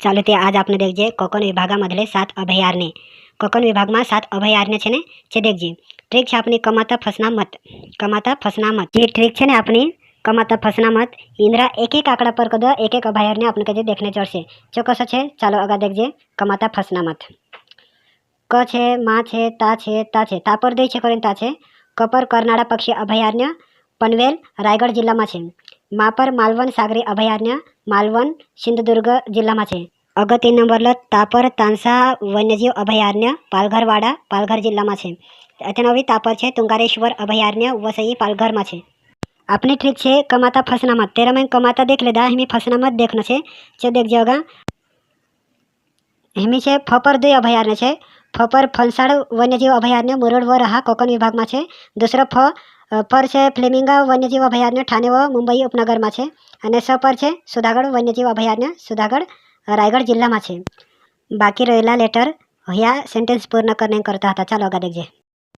ચાલો તે આજ આપણે देखजे कोकण विभागामधले 7 अभयारण्य. कोकण विभागમાં 7 अभयारण्य છે ને જે देखजे. ટ્રીક છે આપણી કમાતા ફસના મત. કમાતા ફસના મત જે ટ્રીક છે ને આપણી કમાતા ફસના મત ઇન્દ્રા એક એક આંકડા પર કદ એક એક અભયારण्य આપણે કદે देखने ચડશે. ચોક્કસ છે. ચાલો આગળ देखजे કમાતા ફસના મત. ક છે, માં છે, તા છે, તા છે. તા પર દઈ છે કરીને તા છે. ક પર કરનાળા પક્ષી અભયારण्य પનવેલ રાયગઢ જિલ્લામાં છે. મા પર માલવન સાગરી અભયારण्य માલવન સિંધુદુર્ગ જિલ્લામાં છે. અગ 3 નંબરला તા પર તાંસા વન્યજીવ અભયારण्य પાલઘરવાડા પાલઘર જિલ્લામાં છે. અત્યાનવી તા પર છે તુંગારેશ્વર અભયારण्य વસઈ પાલઘરમાં છે. अपनी ट्रिक છે कमाता फसना मत. तेरा में कमाता देख लेदा हमी फसना मत देखना છે. चे देख जाओगा हमी છે फ पर 2 अभयारण्य છે. फ पर फलसाड़ वन्यजीव अभयारण्य मुरड व रहा कोकण विभागમાં છે. दूसरा फ पर છે ફ્લેમિંગા વન્યજીવ અભયારण्य ठाणे व मुंबई उपनगરમાં છે. અને સ પર છે સુધાગઢ વન્યજીવ અભયારण्य સુધાગઢ रायगढ़ जिल्लाમાં છે. બાકી રહેલા લેટર હયા સેન્ટેન્સ પૂર્ણ કરને કરતા હતા. ચાલો આગળ देखजे.